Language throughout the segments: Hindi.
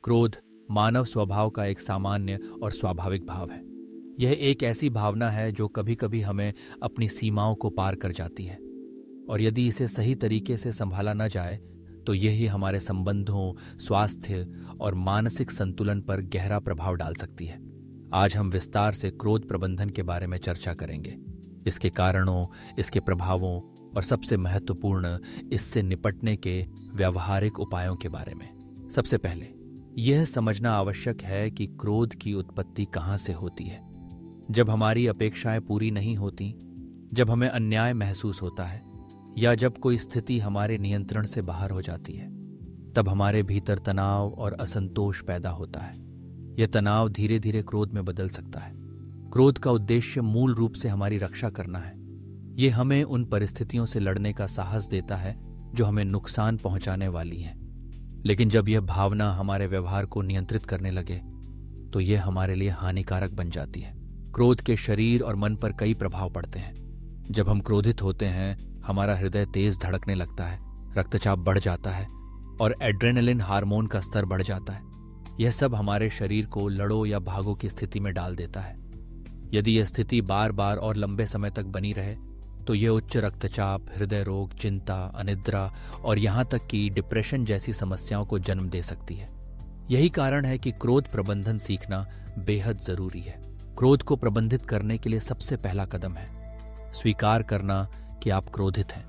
क्रोध मानव स्वभाव का एक सामान्य और स्वाभाविक भाव है। यह एक ऐसी भावना है जो कभी कभी हमें अपनी सीमाओं को पार कर जाती है, और यदि इसे सही तरीके से संभाला न जाए तो यही हमारे संबंधों, स्वास्थ्य और मानसिक संतुलन पर गहरा प्रभाव डाल सकती है। आज हम विस्तार से क्रोध प्रबंधन के बारे में चर्चा करेंगे, इसके कारणों, इसके प्रभावों और सबसे महत्वपूर्ण इससे निपटने के व्यावहारिक उपायों के बारे में। सबसे पहले यह समझना आवश्यक है कि क्रोध की उत्पत्ति कहाँ से होती है। जब हमारी अपेक्षाएं पूरी नहीं होती, जब हमें अन्याय महसूस होता है, या जब कोई स्थिति हमारे नियंत्रण से बाहर हो जाती है, तब हमारे भीतर तनाव और असंतोष पैदा होता है। यह तनाव धीरे धीरे क्रोध में बदल सकता है। क्रोध का उद्देश्य मूल रूप से हमारी रक्षा करना है। यह हमें उन परिस्थितियों से लड़ने का साहस देता है जो हमें नुकसान पहुंचाने वाली हैं। लेकिन जब यह भावना हमारे व्यवहार को नियंत्रित करने लगे तो यह हमारे लिए हानिकारक बन जाती है। क्रोध के शरीर और मन पर कई प्रभाव पड़ते हैं। जब हम क्रोधित होते हैं, हमारा हृदय तेज धड़कने लगता है, रक्तचाप बढ़ जाता है और एड्रेनलिन हार्मोन का स्तर बढ़ जाता है। यह सब हमारे शरीर को लड़ो या भागो की स्थिति में डाल देता है। यदि यह स्थिति बार बार और लंबे समय तक बनी रहे तो यह उच्च रक्तचाप, हृदय रोग, चिंता, अनिद्रा और यहाँ तक कि डिप्रेशन जैसी समस्याओं को जन्म दे सकती है। यही कारण है कि क्रोध प्रबंधन सीखना बेहद जरूरी है। क्रोध को प्रबंधित करने के लिए सबसे पहला कदम है स्वीकार करना कि आप क्रोधित हैं।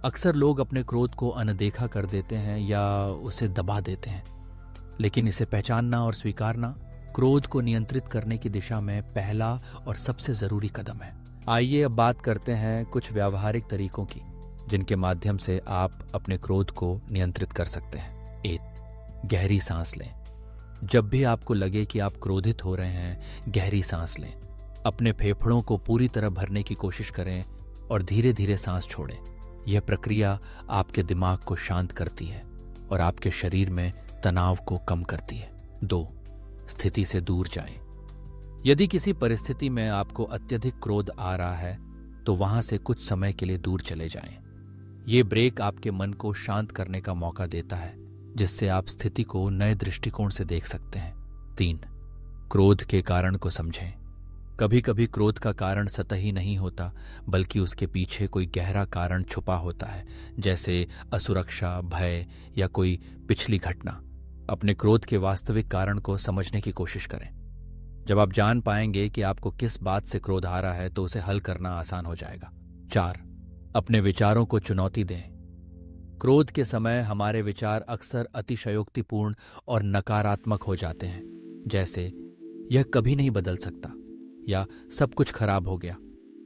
अक्सर लोग अपने क्रोध को अनदेखा कर देते हैं या उसे दबा देते हैं, लेकिन इसे पहचानना और स्वीकारना क्रोध को नियंत्रित करने की दिशा में पहला और सबसे जरूरी कदम है। आइए अब बात करते हैं कुछ व्यावहारिक तरीकों की, जिनके माध्यम से आप अपने क्रोध को नियंत्रित कर सकते हैं। 1. गहरी सांस लें। जब भी आपको लगे कि आप क्रोधित हो रहे हैं, गहरी सांस लें। अपने फेफड़ों को पूरी तरह भरने की कोशिश करें और धीरे धीरे सांस छोड़ें। यह प्रक्रिया आपके दिमाग को शांत करती है और आपके शरीर में तनाव को कम करती है। 2. स्थिति से दूर जाएं। यदि किसी परिस्थिति में आपको अत्यधिक क्रोध आ रहा है तो वहां से कुछ समय के लिए दूर चले जाएं। ये ब्रेक आपके मन को शांत करने का मौका देता है, जिससे आप स्थिति को नए दृष्टिकोण से देख सकते हैं। 3. क्रोध के कारण को समझें। कभी कभी क्रोध का कारण सतही नहीं होता, बल्कि उसके पीछे कोई गहरा कारण छुपा होता है, जैसे असुरक्षा, भय या कोई पिछली घटना। अपने क्रोध के वास्तविक कारण को समझने की कोशिश करें। जब आप जान पाएंगे कि आपको किस बात से क्रोध आ रहा है तो उसे हल करना आसान हो जाएगा। 4. अपने विचारों को चुनौती दें। क्रोध के समय हमारे विचार अक्सर अतिशयोक्तिपूर्ण और नकारात्मक हो जाते हैं, जैसे यह कभी नहीं बदल सकता या सब कुछ खराब हो गया।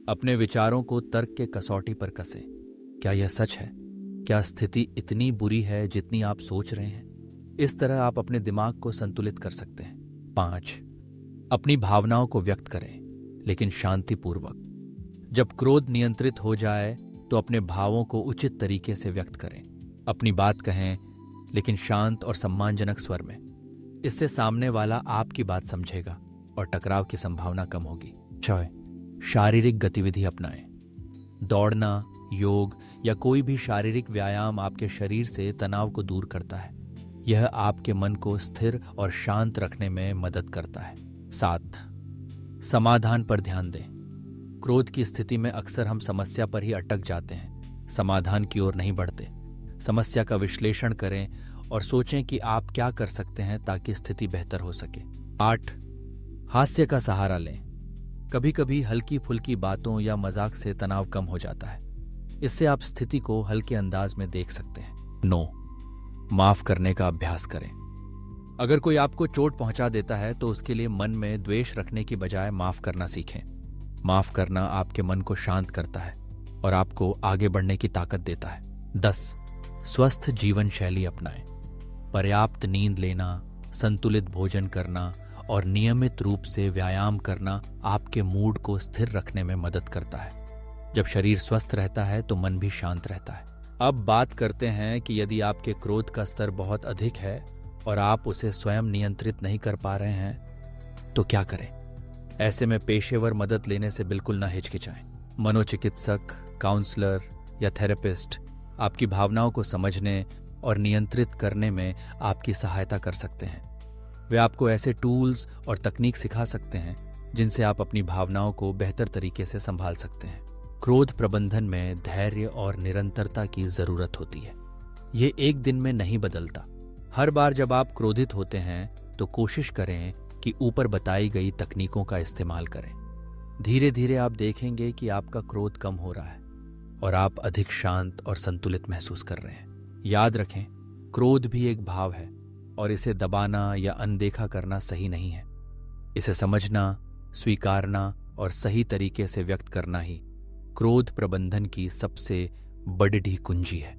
अपने विचारों को तर्क के कसौटी पर कसें। क्या यह सच है? क्या स्थिति इतनी बुरी है जितनी आप सोच रहे हैं? इस तरह आप अपने दिमाग को संतुलित कर सकते हैं। 5. अपनी भावनाओं को व्यक्त करें, लेकिन शांतिपूर्वक। जब क्रोध नियंत्रित हो जाए तो अपने भावों को उचित तरीके से व्यक्त करें। अपनी बात कहें, लेकिन शांत और सम्मानजनक स्वर में। इससे सामने वाला आपकी बात समझेगा और टकराव की संभावना कम होगी। 6. शारीरिक गतिविधि अपनाएं। दौड़ना, योग या कोई भी शारीरिक व्यायाम आपके शरीर से तनाव को दूर करता है। यह आपके मन को स्थिर और शांत रखने में मदद करता है। 7. समाधान पर ध्यान दें। क्रोध की स्थिति में अक्सर हम समस्या पर ही अटक जाते हैं, समाधान की ओर नहीं बढ़ते। समस्या का विश्लेषण करें और सोचें कि आप क्या कर सकते हैं ताकि स्थिति बेहतर हो सके। 8. हास्य का सहारा लें। कभी कभी हल्की फुल्की बातों या मजाक से तनाव कम हो जाता है। इससे आप स्थिति को हल्के अंदाज में देख सकते हैं। 9. माफ करने का अभ्यास करें। अगर कोई आपको चोट पहुंचा देता है तो उसके लिए मन में द्वेष रखने की बजाय माफ करना सीखें। माफ करना आपके मन को शांत करता है और आपको आगे बढ़ने की ताकत देता है। 10. स्वस्थ जीवन शैली अपनाएं। पर्याप्त नींद लेना, संतुलित भोजन करना और नियमित रूप से व्यायाम करना आपके मूड को स्थिर रखने में मदद करता है। जब शरीर स्वस्थ रहता है तो मन भी शांत रहता है। अब बात करते हैं कि यदि आपके क्रोध का स्तर बहुत अधिक है और आप उसे स्वयं नियंत्रित नहीं कर पा रहे हैं तो क्या करें। ऐसे में पेशेवर मदद लेने से बिल्कुल न हिचकिचाएं। मनोचिकित्सक, काउंसलर या थेरेपिस्ट आपकी भावनाओं को समझने और नियंत्रित करने में आपकी सहायता कर सकते हैं। वे आपको ऐसे टूल्स और तकनीक सिखा सकते हैं जिनसे आप अपनी भावनाओं को बेहतर तरीके से संभाल सकते हैं। क्रोध प्रबंधन में धैर्य और निरंतरता की जरूरत होती है। ये एक दिन में नहीं बदलता। हर बार जब आप क्रोधित होते हैं तो कोशिश करें कि ऊपर बताई गई तकनीकों का इस्तेमाल करें। धीरे धीरे आप देखेंगे कि आपका क्रोध कम हो रहा है और आप अधिक शांत और संतुलित महसूस कर रहे हैं। याद रखें, क्रोध भी एक भाव है और इसे दबाना या अनदेखा करना सही नहीं है। इसे समझना, स्वीकारना और सही तरीके से व्यक्त करना ही क्रोध प्रबंधन की सबसे बड़ी कुंजी है।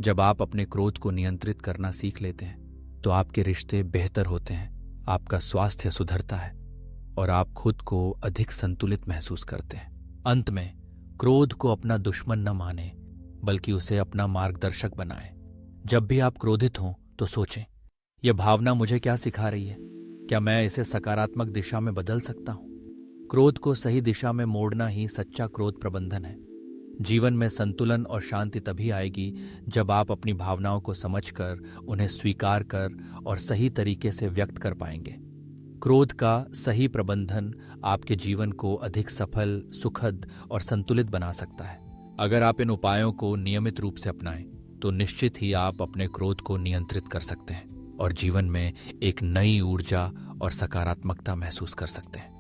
जब आप अपने क्रोध को नियंत्रित करना सीख लेते हैं तो आपके रिश्ते बेहतर होते हैं, आपका स्वास्थ्य सुधरता है और आप खुद को अधिक संतुलित महसूस करते हैं। अंत में, क्रोध को अपना दुश्मन न माने बल्कि उसे अपना मार्गदर्शक बनाएं। जब भी आप क्रोधित हों तो सोचें, यह भावना मुझे क्या सिखा रही है? क्या मैं इसे सकारात्मक दिशा में बदल सकता हूं? क्रोध को सही दिशा में मोड़ना ही सच्चा क्रोध प्रबंधन है। जीवन में संतुलन और शांति तभी आएगी जब आप अपनी भावनाओं को समझकर, उन्हें स्वीकार कर और सही तरीके से व्यक्त कर पाएंगे। क्रोध का सही प्रबंधन आपके जीवन को अधिक सफल, सुखद और संतुलित बना सकता है। अगर आप इन उपायों को नियमित रूप से अपनाएं तो निश्चित ही आप अपने क्रोध को नियंत्रित कर सकते हैं और जीवन में एक नई ऊर्जा और सकारात्मकता महसूस कर सकते हैं।